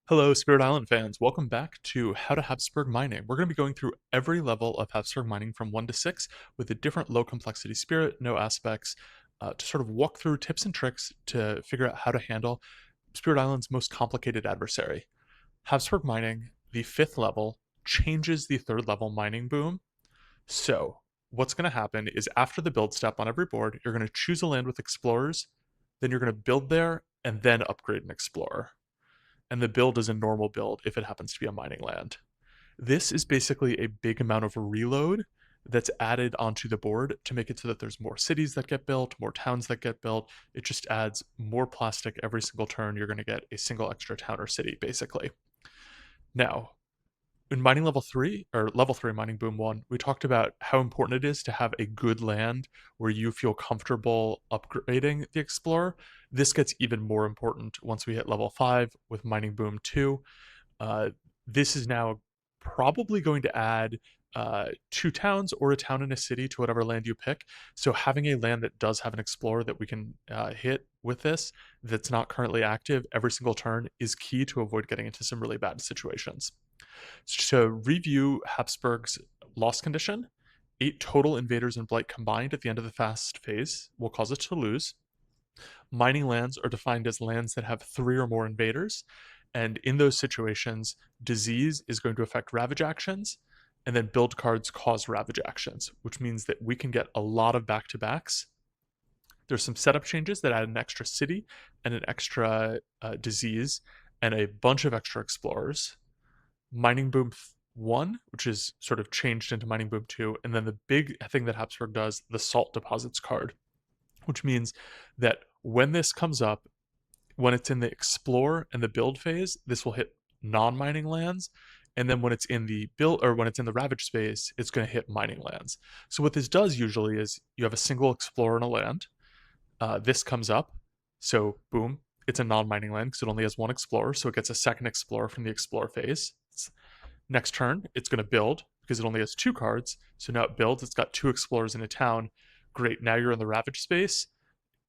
Hello, Spirit Island fans. Welcome back to How to Habsburg Mining. We're going to be going through every level of Habsburg Mining from 1 to 6 with a different low complexity spirit, no aspects, to sort of walk through tips and tricks to figure out how to handle Spirit Island's most complicated adversary. Habsburg Mining, the 5th level, changes the 3rd level mining boom. So, what's going to happen is after the build step on every board, you're going to choose a land with explorers, then you're going to build there, and then upgrade an explorer, and the build is a normal build if it happens to be a mining land. This is basically a big amount of reload that's added onto the board to make it so that there's more cities that get built, more towns that get built. It just adds more plastic every single turn. You're going to get a single extra town or city, basically. Now, in mining level 3 or level 3 mining boom 1, we talked about how important it is to have a good land where you feel comfortable upgrading the explorer. This gets even more important once we hit level 5 with mining boom 2. This is now probably going to add 2 towns or a town and a city to whatever land you pick. So having a land that does have an explorer that we can hit with this that's not currently active every single turn is key to avoid getting into some really bad situations. So to review Habsburg's loss condition, 8 total invaders and blight combined at the end of the fast phase will cause it to lose. Mining lands are defined as lands that have 3 or more invaders, and in those situations, disease is going to affect ravage actions, and then build cards cause ravage actions, which means that we can get a lot of back-to-backs. There's some setup changes that add an extra city and an extra disease and a bunch of extra explorers. Mining Boom 1, which is sort of changed into Mining Boom 2, and then the big thing that Habsburg does, the Salt Deposits card, which means that when this comes up, when it's in the explore and the build phase, this will hit non-mining lands, and then when it's in the build or when it's in the ravage space, it's going to hit mining lands. So what this does usually is you have a single explorer in a land. This comes up, so boom, it's a non-mining land because it only has 1 explorer, so it gets a second explorer from the explore phase. Next turn, it's going to build because it only has 2 cards, so now it builds. It's got 2 explorers in a town. Great, now you're in the ravage space.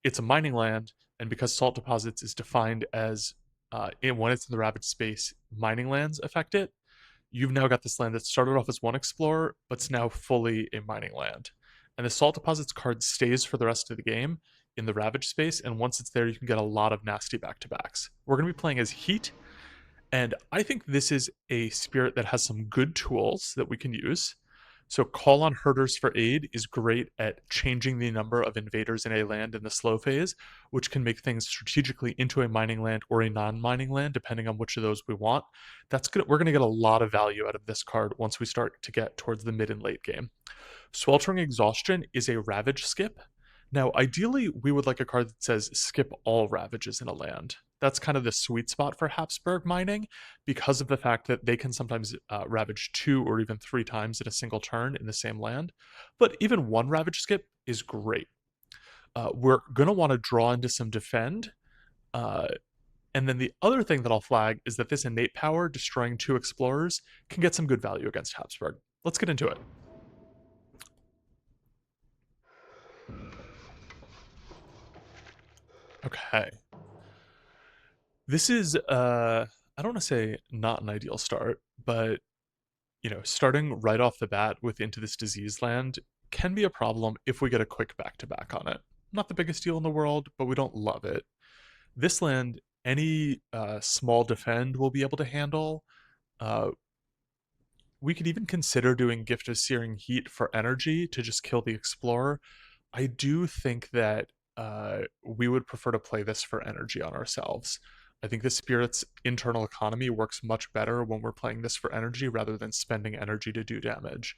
It's a mining land, and because salt deposits is defined as when it's in the ravage space, mining lands affect it. You've now got this land that started off as 1 explorer, but it's now fully a mining land. And the salt deposits card stays for the rest of the game in the ravage space, and once it's there, you can get a lot of nasty back-to-backs. We're going to be playing as Heat, and I think this is a spirit that has some good tools that we can use. So Call on Herders for aid is great at changing the number of invaders in a land in the slow phase, which can make things strategically into a mining land or a non-mining land, depending on which of those we want. That's good. We're going to get a lot of value out of this card once we start to get towards the mid and late game. Sweltering Exhaustion is a Ravage skip. Now, ideally, we would like a card that says skip all Ravages in a land. That's kind of the sweet spot for Habsburg Mining because of the fact that they can sometimes ravage 2 or even 3 times in a single turn in the same land. But even 1 Ravage skip is great. We're going to want to draw into some defend. And then the other thing that I'll flag is that this innate power, destroying 2 explorers, can get some good value against Habsburg. Let's get into it. Okay. This is I don't want to say not an ideal start, but starting right off the bat with Into This Disease Land can be a problem if we get a quick back-to-back on it. Not the biggest deal in the world, but we don't love it. This land, any small defend will be able to handle. Uh, we could even consider doing Gift of Searing Heat for energy to just kill the Explorer. I do think that we would prefer to play this for energy on ourselves. I think the Spirit's internal economy works much better when we're playing this for energy rather than spending energy to do damage.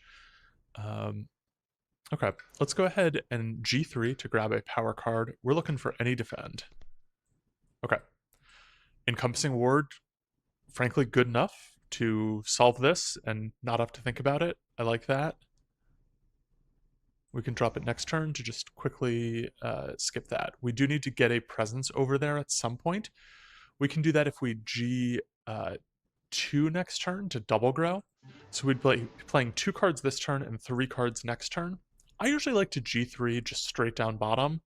Um, okay, let's go ahead and G3 to grab a power card. We're looking for any defend. Okay. Encompassing Ward, frankly, good enough to solve this and not have to think about it. I like that. We can drop it next turn to just quickly skip that. We do need to get a presence over there at some point. We can do that if we G2 next turn to double grow. So we'd be playing 2 cards this turn and 3 cards next turn. I usually like to G3 just straight down bottom.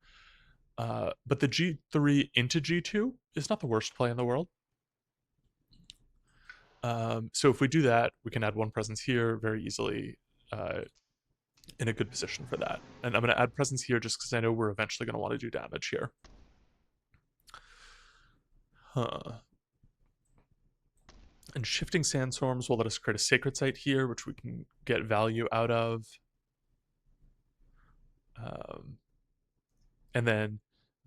But the G3 into G2 is not the worst play in the world. So if we do that, we can add 1 presence here very easily, in a good position for that. And I'm going to add presence here just because I know we're eventually going to want to do damage here. And shifting sandstorms will let us create a sacred site here, which we can get value out of. And then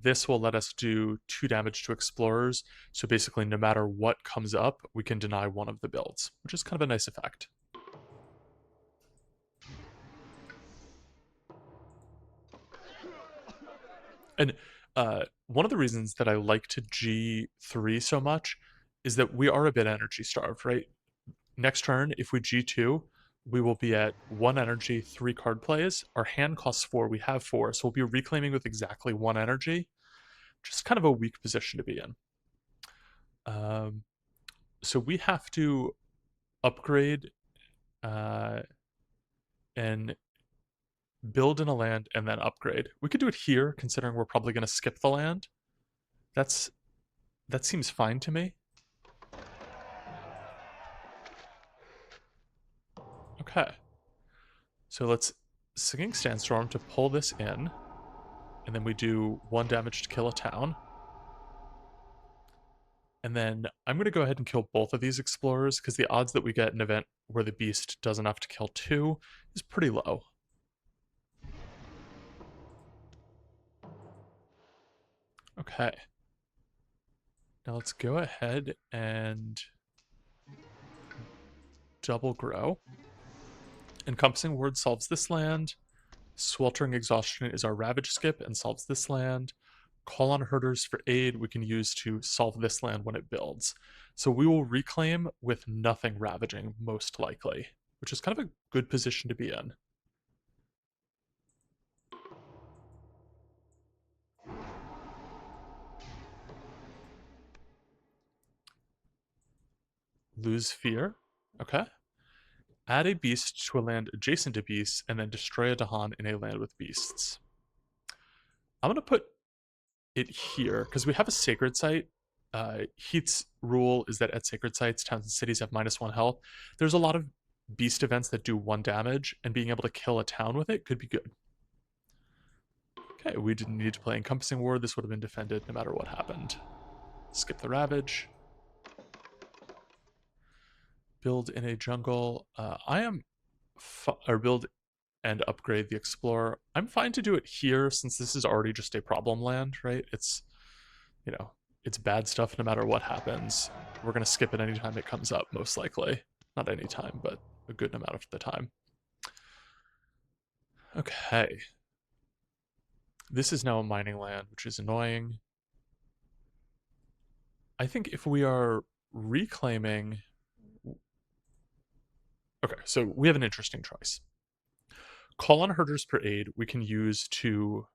this will let us do 2 damage to explorers. So basically, no matter what comes up, we can deny one of the builds, which is kind of a nice effect. And one of the reasons that I like to G3 so much is that we are a bit energy starved, right? Next turn, if we G2, we will be at 1 energy, 3 card plays. Our hand costs 4, we have 4, so we'll be reclaiming with exactly 1 energy. Just kind of a weak position to be in. So we have to upgrade and build in a land and then upgrade. We could do it here, considering we're probably going to skip the land. That seems fine to me. Okay. So let's Singing Sandstorm to pull this in, and then we do 1 damage to kill a town. And then I'm going to go ahead and kill both of these explorers, because the odds that we get an event where the beast does enough to kill 2 is pretty low. Okay. Now let's go ahead and double grow. Encompassing Word solves this land. Sweltering Exhaustion is our Ravage skip and solves this land. Call on Herders for aid we can use to solve this land when it builds. So we will reclaim with nothing ravaging, most likely, which is kind of a good position to be in. Lose Fear. Okay. Add a beast to a land adjacent to beasts, and then destroy a Dahan in a land with beasts. I'm going to put it here, because we have a sacred site. Heath's rule is that at sacred sites, towns and cities have -1 health. There's a lot of beast events that do 1 damage, and being able to kill a town with it could be good. Okay, we didn't need to play Encompassing Ward. This would have been defended no matter what happened. Skip the Ravage. Build in a jungle. Or build and upgrade the Explorer. I'm fine to do it here since this is already just a problem land, right? It's, you know, it's bad stuff no matter what happens. We're going to skip it anytime it comes up, most likely. Not anytime, but a good amount of the time. Okay. This is now a mining land, which is annoying. I think if we are reclaiming... Okay, so we have an interesting choice. Call on Herders per aid we can use to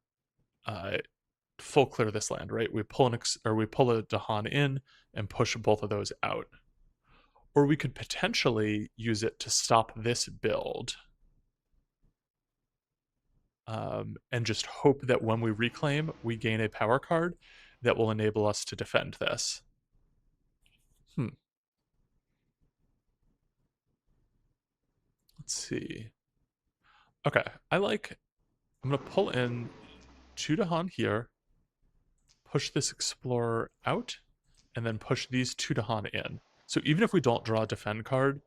full clear this land, right? We pull a Dahan in and push both of those out. Or we could potentially use it to stop this build. And just hope that when we reclaim, we gain a power card that will enable us to defend this. Let's see. Okay, I'm gonna pull in 2 Dahan here, push this Explorer out, and then push these 2 Dahan in. So even if we don't draw a defend card,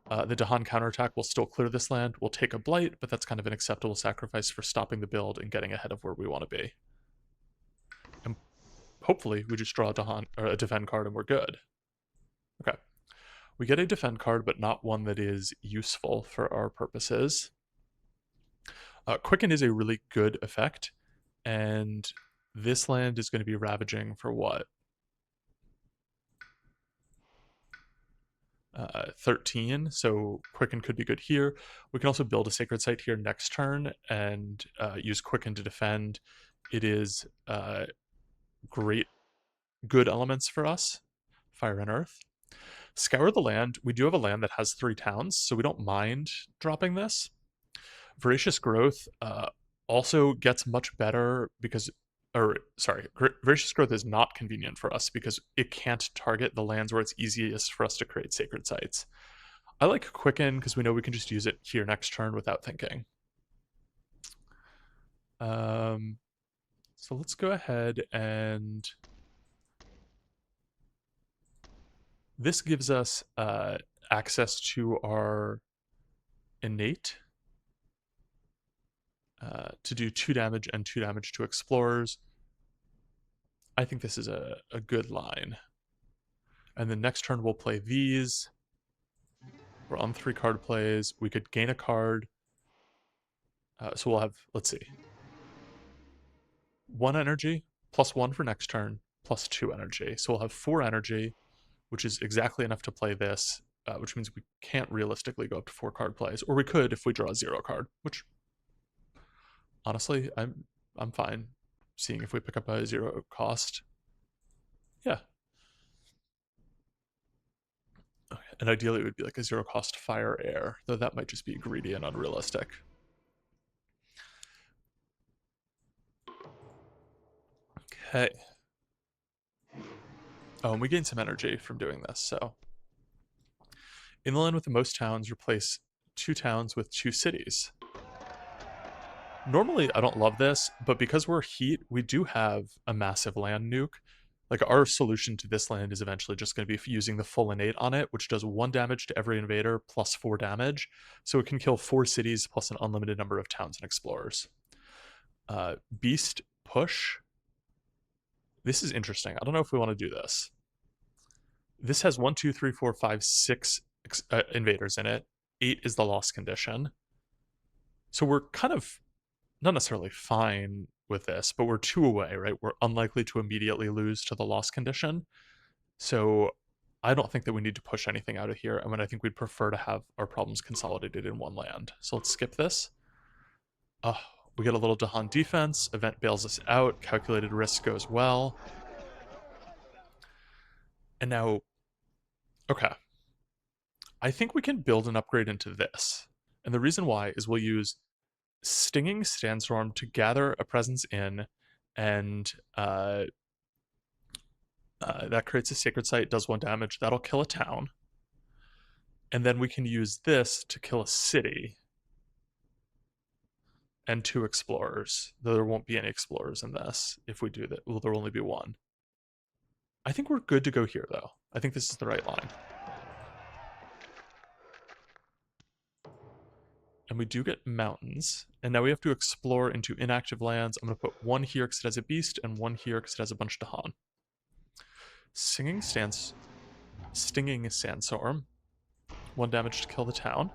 the Dahan counterattack will still clear this land. We'll take a blight, but that's kind of an acceptable sacrifice for stopping the build and getting ahead of where we want to be. And hopefully we just draw a Dahan or a defend card and we're good. Okay. We get a defend card, but not one that is useful for our purposes. Quicken is a really good effect, and this land is going to be ravaging for what? 13, so Quicken could be good here. We can also build a sacred site here next turn and use Quicken to defend. It is good elements for us, Fire and Earth. Scour the Land, we do have a land that has 3 towns, so we don't mind dropping this. Voracious Growth also gets much better because or sorry, Voracious Growth is not convenient for us because it can't target the lands where it's easiest for us to create sacred sites. I like Quicken because we know we can just use it here next turn without thinking. So let's go ahead and this gives us access to our innate to do 2 damage and 2 damage to explorers. I think this is a good line. And then next turn we'll play these. We're on 3 card plays. We could gain a card. So we'll have, let's see, 1 energy, +1 for next turn, +2 energy. So we'll have 4 energy, which is exactly enough to play this, which means we can't realistically go up to 4 card plays. Or we could if we draw a 0 card, which honestly, I'm fine seeing if we pick up a 0 cost. Yeah. Okay. And ideally it would be like a 0 cost fire air, though that might just be greedy and unrealistic. Okay. Oh, and we gain some energy from doing this, so. In the land with the most towns, replace 2 towns with 2 cities. Normally, I don't love this, but because we're heat, we do have a massive land nuke. Like, our solution to this land is eventually just going to be using the full innate on it, which does 1 damage to every invader plus 4 damage. So it can kill 4 cities plus an unlimited number of towns and explorers. Beast push. This is interesting. I don't know if we want to do this. This has 1, 2, 3, 4, 5, 6 invaders in it. 8 is the loss condition. So we're kind of not necessarily fine with this, but we're 2 away, right? We're unlikely to immediately lose to the loss condition. So I don't think that we need to push anything out of here. I mean, I think we'd prefer to have our problems consolidated in 1 land. So let's skip this. We get a little Dahan defense. Event bails us out. Calculated risk goes well. And now, okay. I think we can build an upgrade into this. And the reason why is we'll use Stinging Sandstorm to gather a presence in, and that creates a sacred site, does 1 damage. That'll kill a town. And then we can use this to kill a city and 2 explorers, though there won't be any explorers in this if we do that. Well, there'll only be 1. I think we're good to go here, though. I think this is the right line. And we do get mountains. And now we have to explore into inactive lands. I'm going to put 1 here because it has a beast, and 1 here because it has a bunch of Dahan. Stinging Sandstorm. 1 damage to kill the town.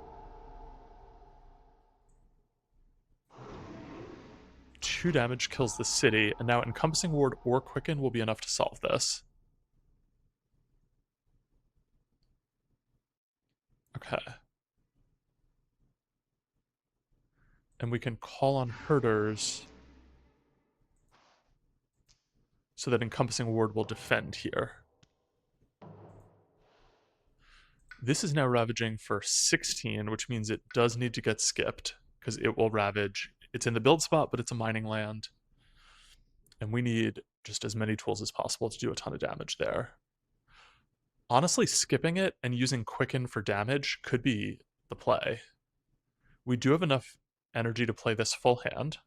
2 damage kills the city, and now Encompassing Ward or Quicken will be enough to solve this. Okay. And we can call on herders so that Encompassing Ward will defend here. This is now ravaging for 16, which means it does need to get skipped because it will ravage. It's in the build spot, but it's a mining land. And we need just as many tools as possible to do a ton of damage there. Honestly, skipping it and using Quicken for damage could be the play. We do have enough energy to play this full hand,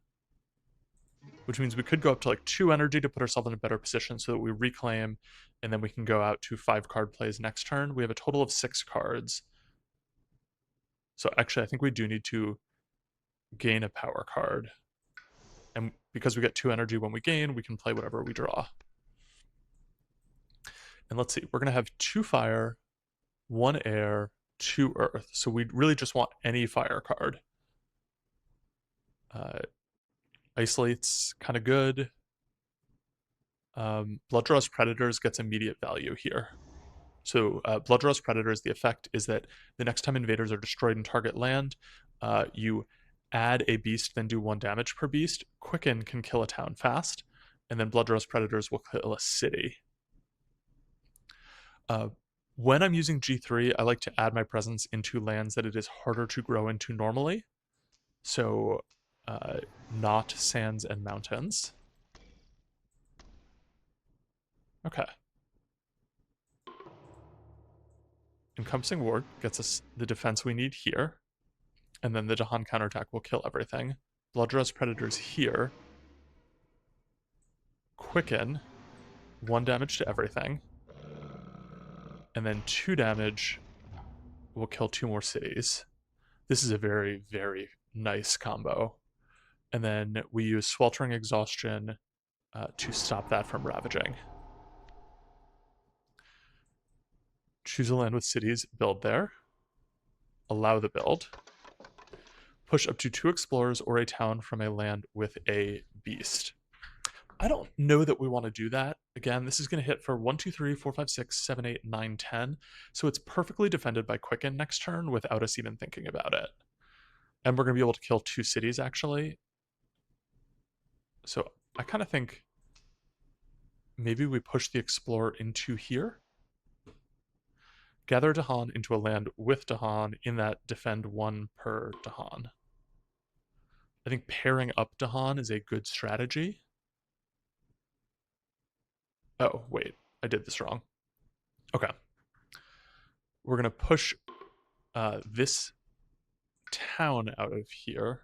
which means we could go up to like 2 energy to put ourselves in a better position so that we reclaim, and then we can go out to 5 card plays next turn. We have a total of 6 cards. So actually, I think we do need to gain a power card. And because we get 2 energy when we gain, we can play whatever we draw. And let's see, we're going to have 2 fire, 1 air, 2 earth. So we really just want any fire card. Isolate's kind of good. Blooddraws Predators gets immediate value here. So Blooddraws Predators, the effect is that the next time invaders are destroyed in target land, you add a beast, then do 1 damage per beast. Quicken can kill a town fast, and then Blooddraws Predators will kill a city. When I'm using G3, I like to add my presence into lands that it is harder to grow into normally. So not sands and mountains. Okay. Encompassing Ward gets us the defense we need here. And then the Dahan counterattack will kill everything. Bloodrust Predators here. Quicken. 1 damage to everything. And then 2 damage will kill 2 more cities. This is a very, very nice combo. And then we use Sweltering Exhaustion to stop that from ravaging. Choose a land with cities, build there. Allow the build. Push up to 2 explorers or a town from a land with a beast. I don't know that we want to do that. Again, this is going to hit for 1, 2, 3, 4, 5, 6, 7, 8, 9, 10. So it's perfectly defended by Quicken next turn without us even thinking about it. And we're going to be able to kill 2 cities, actually. So I kind of think maybe we push the Explorer into here. Gather Dahan into a land with Dahan in that defend 1 per Dahan. I think pairing up Dahan is a good strategy. Oh, wait. I did this wrong. Okay. We're going to push this town out of here.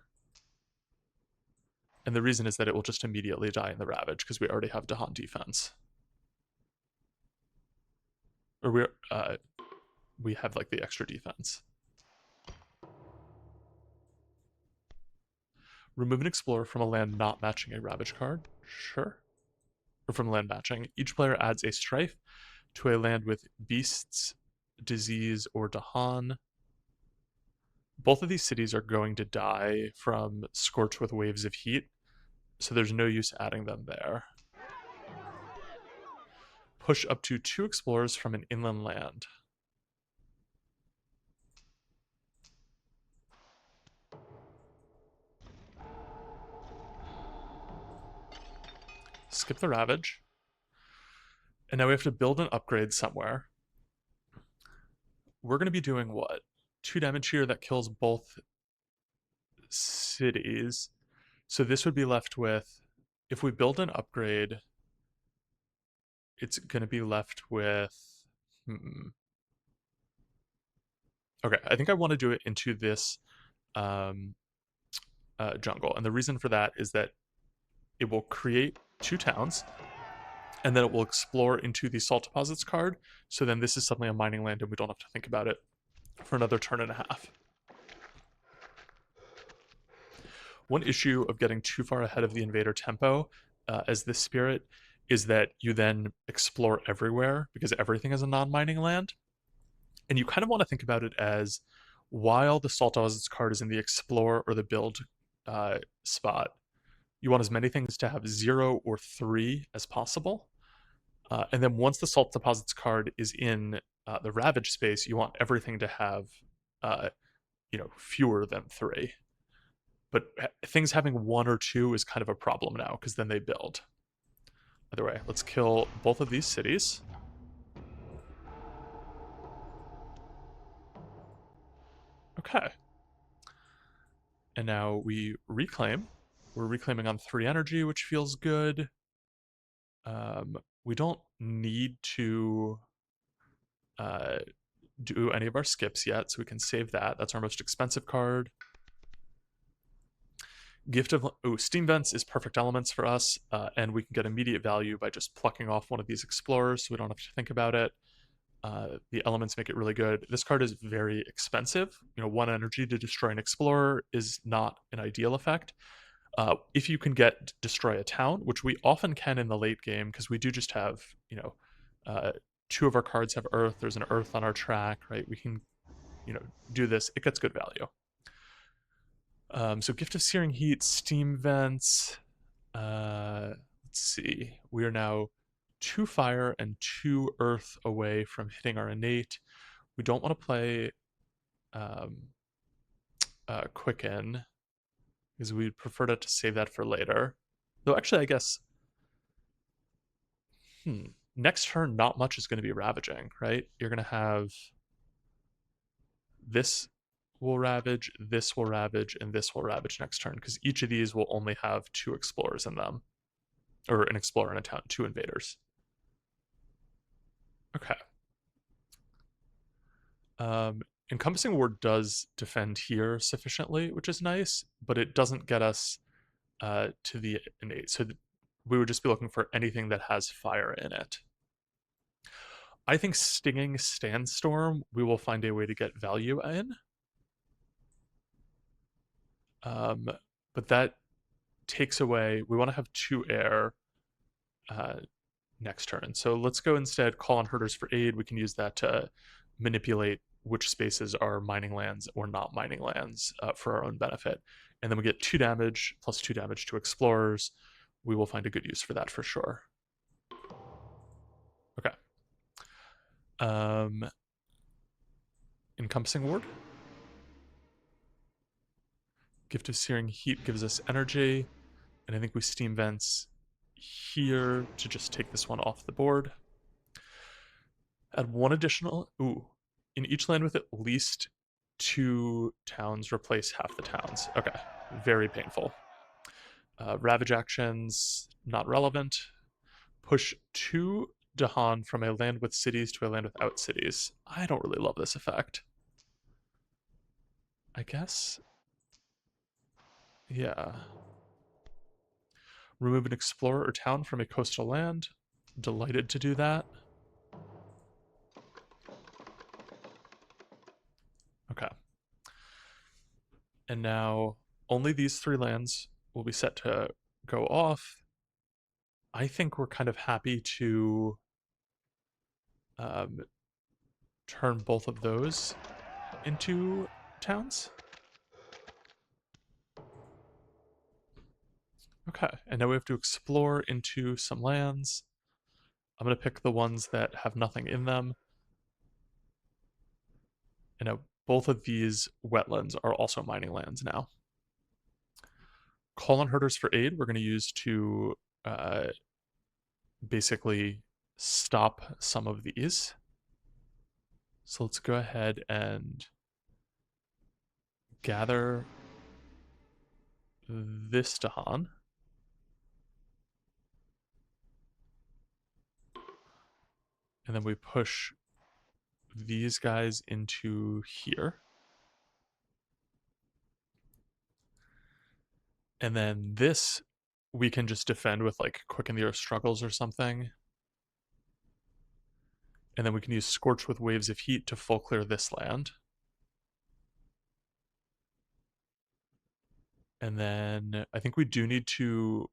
And the reason is that it will just immediately die in the Ravage because we already have Dahan defense. Or we have like the extra defense. Remove an Explorer from a land not matching a Ravage card. Sure. Or from land matching. Each player adds a Strife to a land with Beasts, Disease, or Dahan. Both of these cities are going to die from Scorch with Waves of Heat, so there's no use adding them there. Push up to 2 explorers from an inland land. Skip the Ravage. And now we have to build an upgrade somewhere. We're going to be doing what? 2 damage here that kills both cities. So this would be left with, if we build an upgrade, it's going to be left with, Okay, I think I want to do it into this jungle. And the reason for that is that it will create 2 towns, and then it will explore into the salt deposits card. So then this is suddenly a mining land, and we don't have to think about it for another turn and a half. One issue of getting too far ahead of the invader tempo as this spirit is that you then explore everywhere because everything is a non-mining land. And you kind of want to think about it as, while the salt deposits card is in the explore or the build spot, you want as many things to have 0 or 3 as possible. And then once the salt deposits card is in the ravage space, you want everything to have, fewer than 3. But things having 1 or 2 is kind of a problem now because then they build. Either way, let's kill both of these cities. Okay. And now we reclaim. We're reclaiming on 3 energy, which feels good. We don't need to do any of our skips yet, so we can save that. That's our most expensive card. Gift of Steam Vents is perfect elements for us, and we can get immediate value by just plucking off one of these explorers, so we don't have to think about it. The elements make it really good. This card is very expensive. 1 energy to destroy an explorer is not an ideal effect. If you can destroy a town, which we often can in the late game, because we do just have, 2 of our cards have Earth. There's an Earth on our track, right? We can, do this. It gets good value. So Gift of Searing Heat, Steam Vents. Let's see. We are now 2 fire and 2 earth away from hitting our innate. We don't want to play Quicken because we'd prefer to save that for later. Though actually, I guess next turn, not much is going to be ravaging, right? You're going to have this will ravage, this will ravage, and this will ravage next turn because each of these will only have 2 explorers in them, or an explorer and a town, 2 invaders. Okay. Um, Encompassing Ward does defend here sufficiently, which is nice, but it doesn't get us to the innate. So we would just be looking for anything that has fire in it. I think Stinging Sandstorm, we will find a way to get value in. Um, but that takes away, we want to have 2 air uh, next turn. So let's go instead call on Herders for aid. We can use that to manipulate which spaces are mining lands or not mining lands for our own benefit. And then we get 2 damage plus 2 damage to Explorers. We will find a good use for that for sure. Okay. Encompassing Ward. Gift of Searing Heat gives us energy. And I think we Steam Vents here to just take this one off the board. Add 1 additional. Ooh. In each land with at least 2 towns, replace half the towns. Okay. Very painful. Ravage actions, not relevant. Push 2 Dahan from a land with cities to a land without cities. I don't really love this effect. I guess. Yeah. Remove an explorer or town from a coastal land. Delighted to do that. Okay. And now only these 3 lands will be set to go off. I think we're kind of happy to turn both of those into towns. Okay, and now we have to explore into some lands. I'm going to pick the ones that have nothing in them. And now both of these wetlands are also mining lands now. Call on Herders for aid, we're going to use to basically stop some of these. So let's go ahead and gather this Dahan. And then we push these guys into here. And then this we can just defend with like Quicken the Earth Struggles or something. And then we can use Scorch with Waves of Heat to full clear this land. And then I think we do need to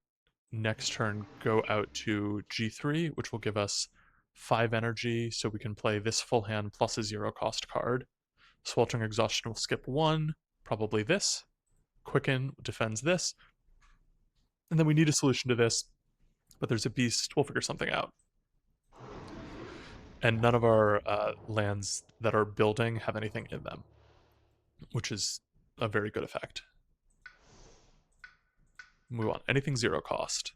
next turn go out to G3, which will give us 5 energy, so we can play this full hand plus a 0 cost card. Sweltering Exhaustion will skip 1, probably this. Quicken defends this. And then we need a solution to this, but there's a beast, we'll figure something out. And none of our lands that are building have anything in them, which is a very good effect. Move on. Anything 0 cost.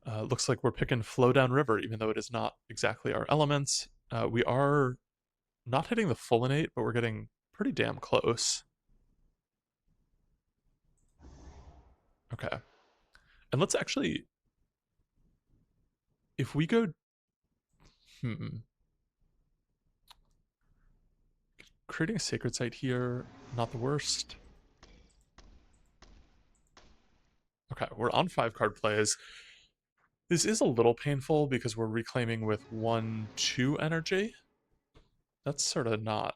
Looks like we're picking Flow Down River, even though it is not exactly our elements. We are not hitting the full innate, but we're getting pretty damn close. Okay. And let's actually, if we go, creating a sacred site here, not the worst. Okay, we're on 5 card plays. This is a little painful because we're reclaiming with 1/2 energy. That's sort of not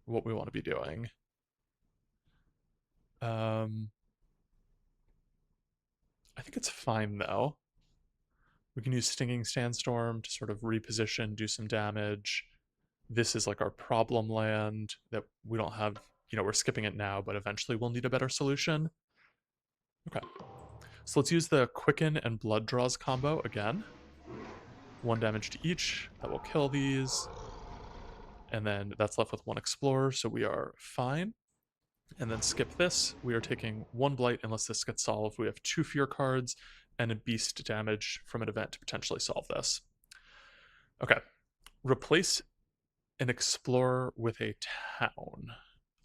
what we want to be doing. I think it's fine though. We can use Stinging Sandstorm to sort of reposition, do some damage. This is like our problem land that we don't have, we're skipping it now, but eventually we'll need a better solution. Okay. So let's use the Quicken and Blood Draws combo again. 1 damage to each. That will kill these. And then that's left with 1 Explorer, so we are fine. And then skip this. We are taking 1 Blight unless this gets solved. We have 2 Fear cards and a Beast damage from an event to potentially solve this. Okay. Replace an Explorer with a town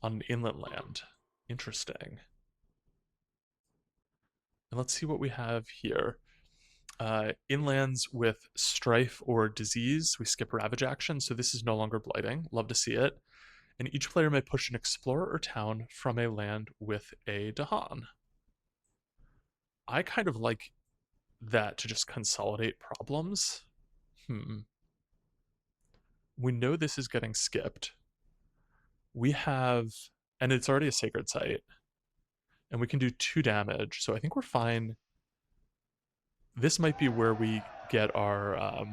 on an inland land. Interesting. And let's see what we have here. Inlands with strife or disease, we skip ravage action, so this is no longer blighting. Love to see it. And each player may push an explorer or town from a land with a Dahan. I kind of like that to just consolidate problems. We know this is getting skipped. We have, and it's already a sacred site, and we can do 2 damage, so I think we're fine. This might be where we get our,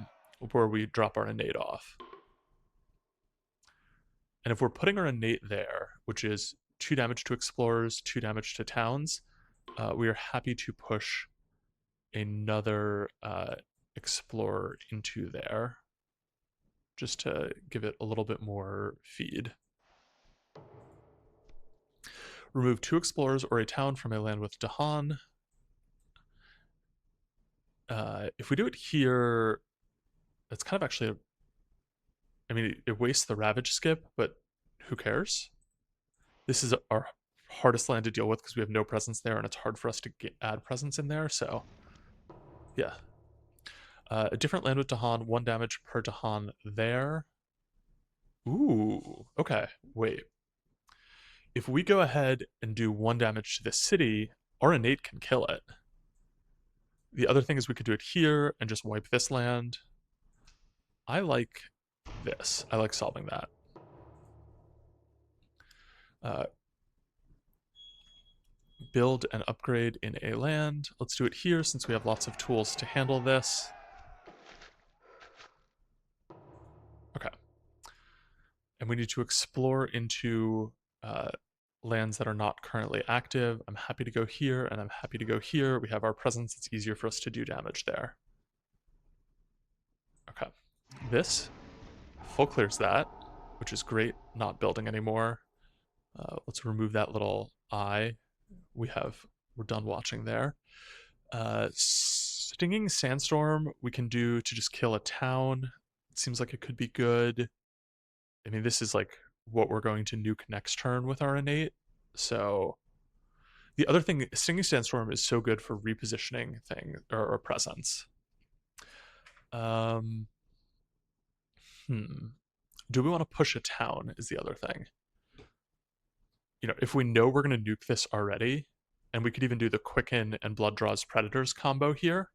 where we drop our innate off. And if we're putting our innate there, which is 2 damage to explorers, 2 damage to towns, we are happy to push another explorer into there, just to give it a little bit more feed. Remove 2 explorers or a town from a land with Dahan. If we do it here, it's kind of actually I mean, it wastes the Ravage skip, but who cares? This is our hardest land to deal with because we have no presence there, and it's hard for us to add presence in there, so yeah. A different land with Dahan, 1 damage per Dahan there. Ooh, okay, wait. If we go ahead and do 1 damage to this city, our innate can kill it. The other thing is we could do it here and just wipe this land. I like this. I like solving that. Build and upgrade in a land. Let's do it here since we have lots of tools to handle this. Okay. And we need to explore into lands that are not currently active. I'm happy to go here, and I'm happy to go here. We have our presence. It's easier for us to do damage there. Okay. This full clears that, which is great. Not building anymore. Let's remove that little eye. We're done watching there. Stinging Sandstorm we can do to just kill a town. It seems like it could be good. I mean, this is like what we're going to nuke next turn with our innate. So the other thing, Stinging Sandstorm is so good for repositioning thing or presence. Do we want to push a town is the other thing. You know, if we know we're going to nuke this already, and we could even do the Quicken and Blood Draws Predators combo here,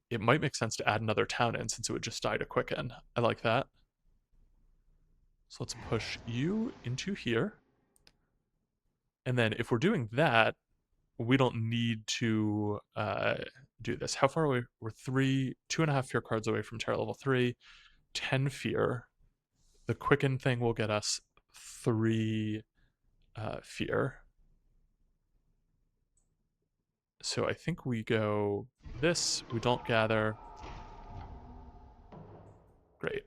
it might make sense to add another town in since it would just die to Quicken. I like that. So let's push you into here. And then if we're doing that, we don't need to do this. How far away? We're 2.5 fear cards away from Terror level 3, 10 fear. The Quicken thing will get us 3 fear. So I think we go this, we don't gather. Great.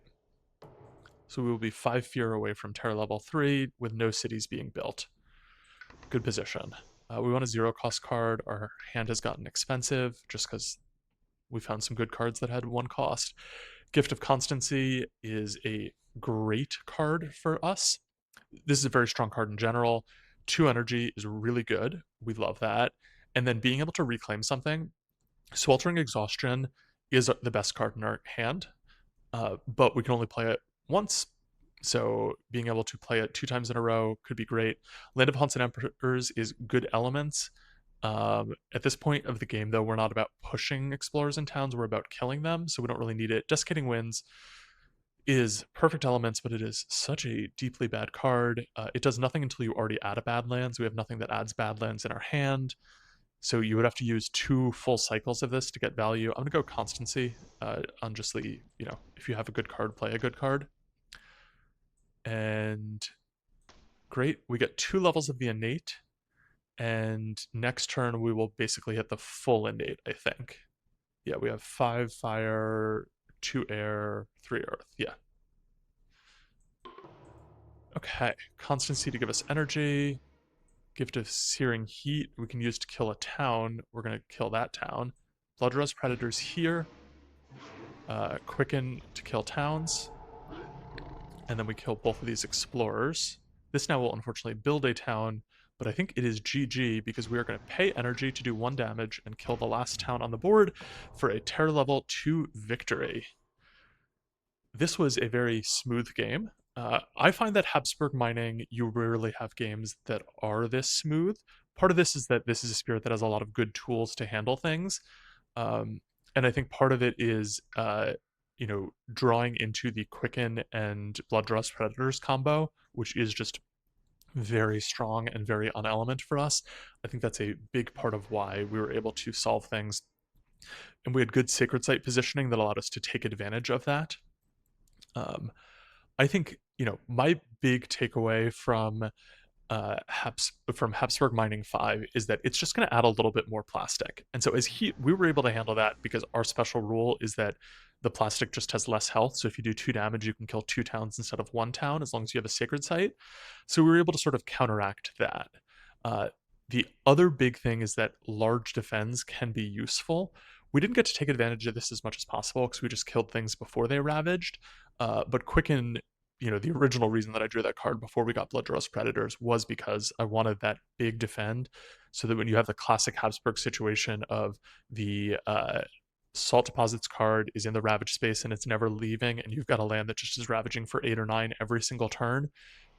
So we will be 5 fear away from Terror level 3 with no cities being built. Good position. We want a 0-cost card. Our hand has gotten expensive just because we found some good cards that had 1 cost. Gift of Constancy is a great card for us. This is a very strong card in general. 2 energy is really good. We love that. And then being able to reclaim something. Sweltering Exhaustion is the best card in our hand, but we can only play it once. So being able to play it 2 times in a row could be great. Land of Haunts and Emperors is good elements. At this point of the game, though, we're not about pushing explorers and towns, we're about killing them, so we don't really need it. Desiccating Winds is perfect elements, but it is such a deeply bad card. It does nothing until you already add a bad land, so we have nothing that adds bad lands in our hand. So you would have to use 2 full cycles of this to get value. I'm going to go Constancy on just the, you know, if you have a good card, play a good card. And great, we get 2 levels of the innate. And next turn we will basically hit the full innate, I think. Yeah, we have 5 fire, 2 air, 3 earth. Yeah. Okay, Constancy to give us energy. Gift of Searing Heat we can use to kill a town. We're going to kill that town. Bloodrust Predators here. Quicken to kill towns. And then we kill both of these explorers. This now will unfortunately build a town, but I think it is GG because we are going to pay energy to do 1 damage and kill the last town on the board for a terror level 2 victory. This was a very smooth game. I find that Habsburg Mining, you rarely have games that are this smooth. Part of this is that this is a spirit that has a lot of good tools to handle things. Um, and I think part of it is, drawing into the Quicken and Bloodlust Predators combo, which is just very strong and very on element for us. I think that's a big part of why we were able to solve things. And we had good Sacred Site positioning that allowed us to take advantage of that. I think, my big takeaway from Habsburg Mining 5 is that it's just going to add a little bit more plastic. And so we were able to handle that because our special rule is that the plastic just has less health. So if you do 2 damage, you can kill 2 towns instead of 1 town as long as you have a Sacred Site. So we were able to sort of counteract that. The other big thing is that large defense can be useful. We didn't get to take advantage of this as much as possible because we just killed things before they ravaged. But Quicken, the original reason that I drew that card before we got Bloodlust Predators was because I wanted that big defend so that when you have the classic Habsburg situation of the Salt Deposits card is in the Ravage space and it's never leaving, and you've got a land that just is ravaging for 8 or 9 every single turn,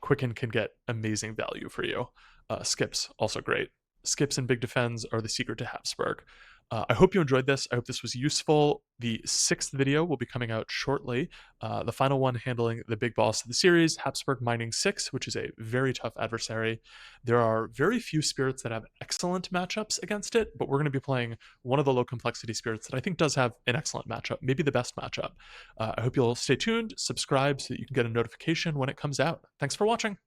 Quicken can get amazing value for you. Skips, also great. Skips and big defends are the secret to Habsburg. I hope you enjoyed this. I hope this was useful. The 6th video will be coming out shortly. The final one handling the big boss of the series, Habsburg Mining 6, which is a very tough adversary. There are very few spirits that have excellent matchups against it, but we're going to be playing one of the low complexity spirits that I think does have an excellent matchup, maybe the best matchup. I hope you'll stay tuned, subscribe so that you can get a notification when it comes out. Thanks for watching.